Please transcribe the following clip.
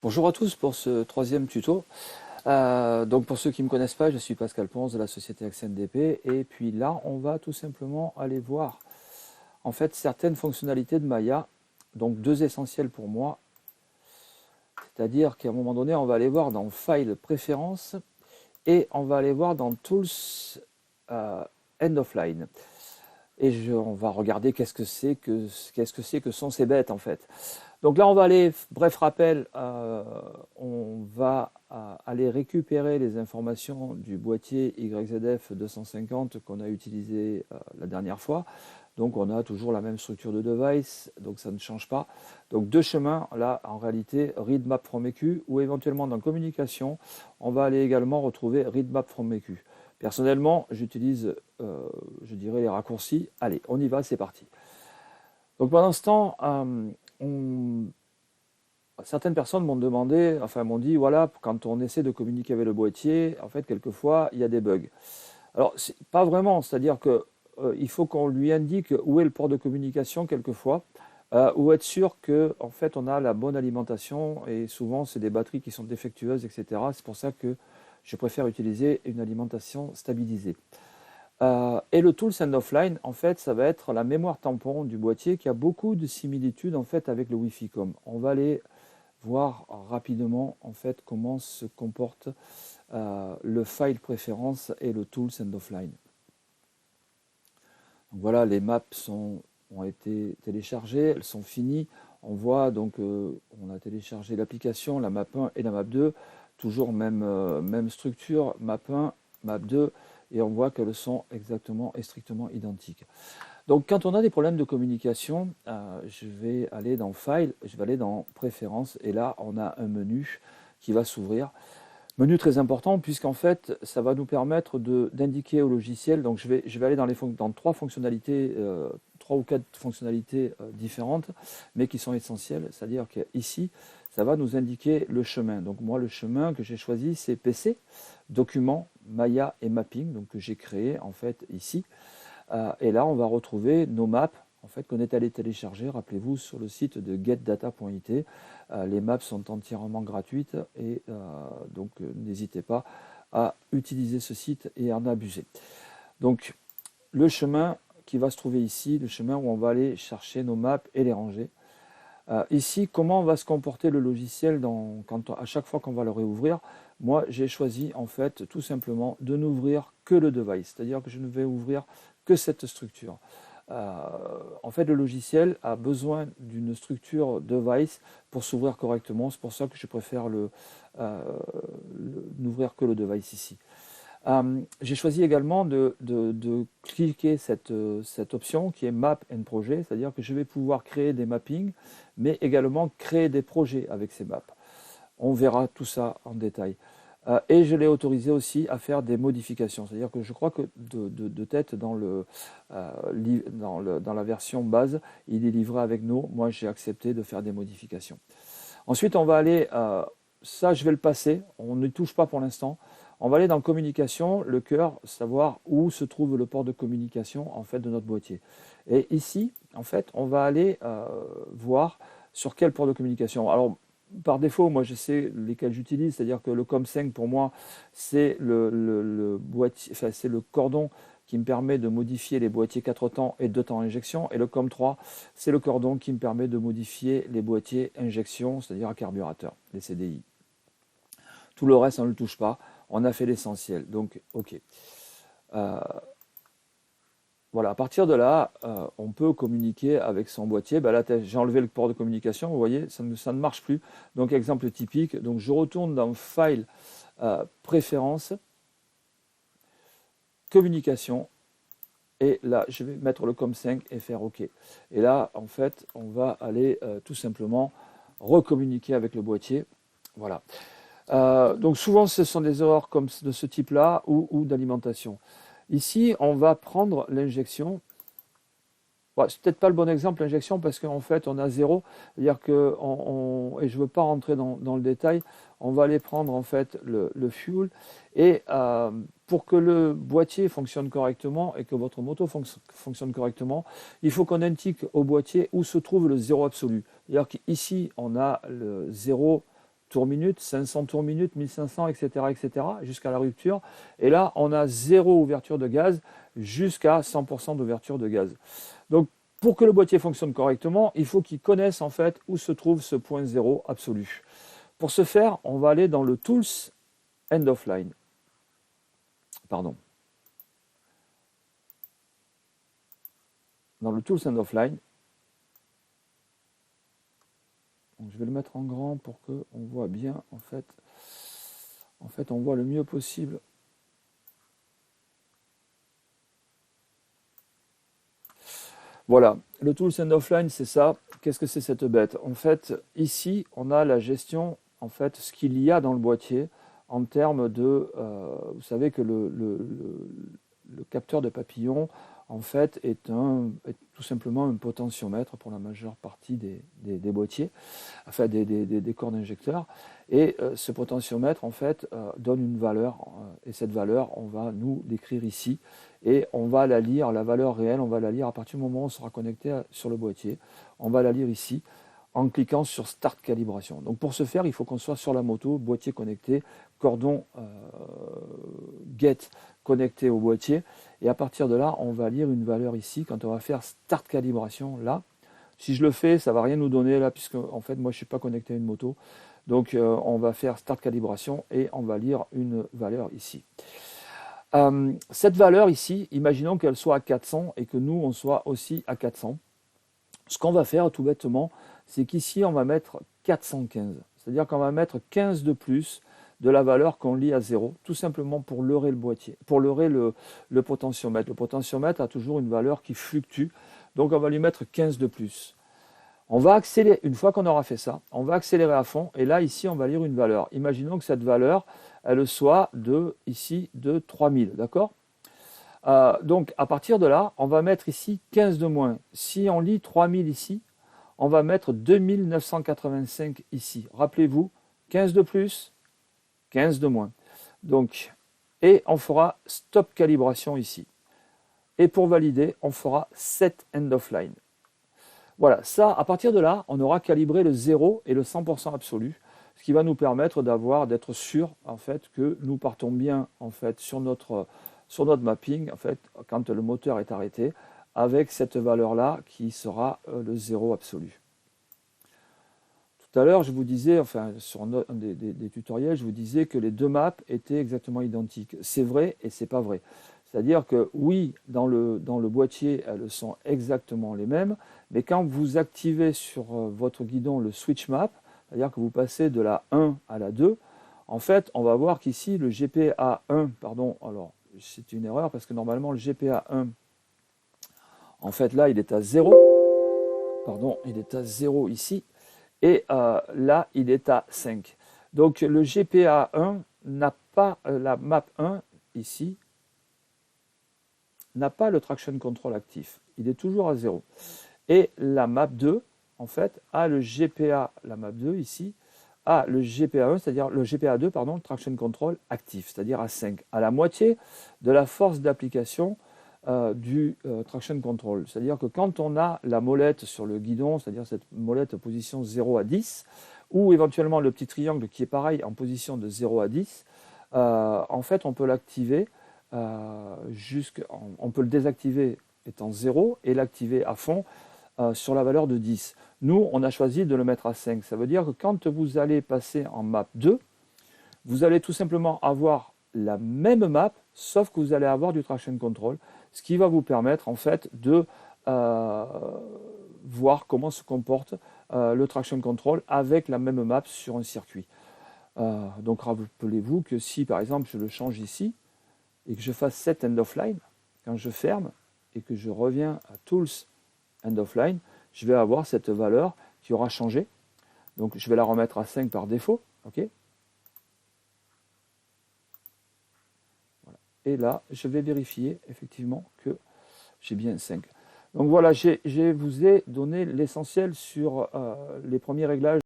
Bonjour à tous pour ce troisième tuto. Donc pour ceux qui ne me connaissent pas, je suis Pascal Ponce de la société AxNDP et puis là on va tout simplement aller voir en fait certaines fonctionnalités de Maya, donc deux essentielles pour moi, c'est-à-dire qu'à un moment donné on va aller voir dans File Préférences et on va aller voir dans Tools End of Line. Et on va regarder qu'est-ce que c'est que sont ces bêtes en fait. Donc là, on va aller, bref rappel, on va aller récupérer les informations du boîtier YZF 250 qu'on a utilisé la dernière fois. Donc on a toujours la même structure de device, donc ça ne change pas. Donc deux chemins, là en réalité, read map from EQ ou éventuellement dans communication, on va aller également retrouver read map from EQ. Personnellement, j'utilise, je dirais, les raccourcis. Allez, on y va, c'est parti. Donc pendant ce temps, certaines personnes m'ont demandé, enfin m'ont dit, voilà, quand on essaie de communiquer avec le boîtier, en fait, quelquefois, il y a des bugs. Alors, pas vraiment, c'est-à-dire que il faut qu'on lui indique où est le port de communication quelquefois, ou être sûr que, en fait, on a la bonne alimentation, et souvent, c'est des batteries qui sont défectueuses, etc. C'est pour ça que je préfère utiliser une alimentation stabilisée. Et le tool Send Offline, en fait, ça va être la mémoire tampon du boîtier qui a beaucoup de similitudes en fait avec le Wi-Fi Com. On va aller voir rapidement en fait comment se comporte le file préférence et le tool Send Offline. Donc voilà, les maps ont été téléchargées, elles sont finies. On voit donc, on a téléchargé l'application, la map 1 et la map 2, toujours même structure, map 1, map 2, et on voit qu'elles sont exactement et strictement identiques. Donc quand on a des problèmes de communication, je vais aller dans File, je vais aller dans Préférences, et là on a un menu qui va s'ouvrir. Menu très important puisqu'en fait ça va nous permettre d'indiquer au logiciel, donc je vais aller dans trois fonctionnalités, trois ou quatre fonctionnalités différentes, mais qui sont essentielles, c'est-à-dire qu'ici ça va nous indiquer le chemin. Donc moi le chemin que j'ai choisi c'est PC, document, Maya et mapping, donc que j'ai créé en fait ici. Et là, on va retrouver nos maps en fait, qu'on est allé télécharger, rappelez-vous, sur le site de getdata.it. Les maps sont entièrement gratuites et donc n'hésitez pas à utiliser ce site et à en abuser. Donc, le chemin qui va se trouver ici, le chemin où on va aller chercher nos maps et les ranger. Ici, comment va se comporter le logiciel à chaque fois qu'on va le réouvrir? Moi, j'ai choisi en fait tout simplement de n'ouvrir que le device, c'est-à-dire que je ne vais ouvrir que cette structure. En fait, le logiciel a besoin d'une structure device pour s'ouvrir correctement. C'est pour ça que je préfère n'ouvrir que le device ici. J'ai choisi également de cliquer cette option qui est Map and Projet, c'est-à-dire que je vais pouvoir créer des mappings, mais également créer des projets avec ces maps. On verra tout ça en détail. Et je l'ai autorisé aussi à faire des modifications. C'est-à-dire que je crois que de tête dans la version base, il est livré avec nous. Moi, j'ai accepté de faire des modifications. Ensuite, on va aller, ça je vais le passer, on ne touche pas pour l'instant. On va aller dans communication, le cœur, savoir où se trouve le port de communication en fait de notre boîtier. Et ici, en fait, on va aller voir sur quel port de communication. Alors, par défaut, moi je sais lesquels j'utilise, c'est-à-dire que le COM5 pour moi, c'est le boîtier, enfin, c'est le cordon qui me permet de modifier les boîtiers 4 temps et 2 temps injection. Et le COM3, c'est le cordon qui me permet de modifier les boîtiers injection, c'est-à-dire à carburateur, les CDI. Tout le reste, on ne le touche pas. On a fait l'essentiel. Donc, OK. Voilà, à partir de là, on peut communiquer avec son boîtier. Ben là, j'ai enlevé le port de communication, vous voyez, ça ne marche plus. Donc, exemple typique. Donc, je retourne dans File, Préférences, Communication. Et là, je vais mettre le COM5 et faire OK. Et là, en fait, on va aller tout simplement recommuniquer avec le boîtier. Voilà. Donc souvent, ce sont des erreurs comme de ce type-là ou d'alimentation. Ici, on va prendre l'injection. Bon, c'est peut-être pas le bon exemple, l'injection, parce qu'en fait, on a zéro. C'est-à-dire que, et je ne veux pas rentrer dans le détail, on va aller prendre en fait le fuel. Et pour que le boîtier fonctionne correctement et que votre moto fonctionne correctement, il faut qu'on indique au boîtier où se trouve le zéro absolu. C'est-à-dire qu'ici, on a le zéro tours minutes, 500 tours minutes, 1500, etc., jusqu'à la rupture. Et là, on a 0 ouverture de gaz jusqu'à 100% d'ouverture de gaz. Donc, pour que le boîtier fonctionne correctement, il faut qu'il connaisse en fait où se trouve ce point 0 absolu. Pour ce faire, on va aller dans le Tools End of Line. Pardon. Dans le Tools End of Line. Donc, je vais le mettre en grand pour qu'on voit bien en fait. En fait, on voit le mieux possible. Voilà, le Tools End of Line, c'est ça. Qu'est-ce que c'est cette bête? En fait, ici, on a la gestion, en fait, ce qu'il y a dans le boîtier en termes de... vous savez que le capteur de papillon, en fait, est tout simplement un potentiomètre pour la majeure partie des boîtiers, enfin des corps d'injecteurs. Et ce potentiomètre, en fait, donne une valeur. Et cette valeur, on va nous l'écrire ici. Et on va la lire, la valeur réelle, on va la lire à partir du moment où on sera connecté sur le boîtier. On va la lire ici en cliquant sur Start Calibration. Donc pour ce faire, il faut qu'on soit sur la moto, boîtier connecté, cordon Get connecté au boîtier. Et à partir de là, on va lire une valeur ici. Quand on va faire Start Calibration, là, si je le fais, ça ne va rien nous donner là, puisque en fait, moi, je ne suis pas connecté à une moto. Donc on va faire Start Calibration et on va lire une valeur ici. Cette valeur ici, imaginons qu'elle soit à 400 et que nous, on soit aussi à 400. Ce qu'on va faire tout bêtement, c'est qu'ici, on va mettre 415. C'est-à-dire qu'on va mettre 15 de plus de la valeur qu'on lit à 0, tout simplement pour leurrer le boîtier, pour leurrer le potentiomètre. Le potentiomètre a toujours une valeur qui fluctue, donc on va lui mettre 15 de plus. On va accélérer, une fois qu'on aura fait ça, on va accélérer à fond, et là, ici, on va lire une valeur. Imaginons que cette valeur, elle soit ici de 3000, d'accord? Donc, à partir de là, on va mettre ici 15 de moins. Si on lit 3000 ici, on va mettre 2985 ici. Rappelez-vous, 15 de plus, 15 de moins. Donc, et on fera Stop Calibration ici. Et pour valider, on fera Set End of Line. Voilà, ça, à partir de là, on aura calibré le 0 et le 100% absolu, ce qui va nous permettre d'être sûr en fait que nous partons bien en fait sur notre mapping en fait quand le moteur est arrêté avec cette valeur là qui sera le 0 absolu. Tout à l'heure, je vous disais, enfin sur un des tutoriels, je vous disais que les deux maps étaient exactement identiques. C'est vrai et c'est pas vrai. C'est-à-dire que oui, dans le boîtier, elles sont exactement les mêmes, mais quand vous activez sur votre guidon le switch map, c'est-à-dire que vous passez de la 1 à la 2, en fait, on va voir qu'ici, le GPA1, pardon, alors c'est une erreur parce que normalement le GPA1, en fait là, il est à 0, pardon, il est à 0 ici, et là, il est à 5. Donc le GPA1 n'a pas, la map 1 ici, n'a pas le traction control actif. Il est toujours à 0. Et la map 2, en fait, a le GPA, la map 2 ici, a le GPA1, c'est-à-dire le GPA2, pardon, le traction control actif, c'est-à-dire à 5, à la moitié de la force d'application du traction control. C'est-à-dire que quand on a la molette sur le guidon, c'est-à-dire cette molette position 0 à 10, ou éventuellement le petit triangle qui est pareil en position de 0 à 10, en fait, on peut l'activer on peut le désactiver étant 0 et l'activer à fond sur la valeur de 10. Nous, on a choisi de le mettre à 5. Ça veut dire que quand vous allez passer en map 2, vous allez tout simplement avoir la même map, sauf que vous allez avoir du traction control, ce qui va vous permettre en fait de voir comment se comporte le traction control avec la même map sur un circuit. Donc rappelez-vous que si par exemple je le change ici, et que je fasse Set End of Line, quand je ferme et que je reviens à Tools End of Line, je vais avoir cette valeur qui aura changé. Donc je vais la remettre à 5 par défaut. Okay, voilà. Et là, je vais vérifier effectivement que j'ai bien 5. Donc voilà, je vous ai donné l'essentiel sur les premiers réglages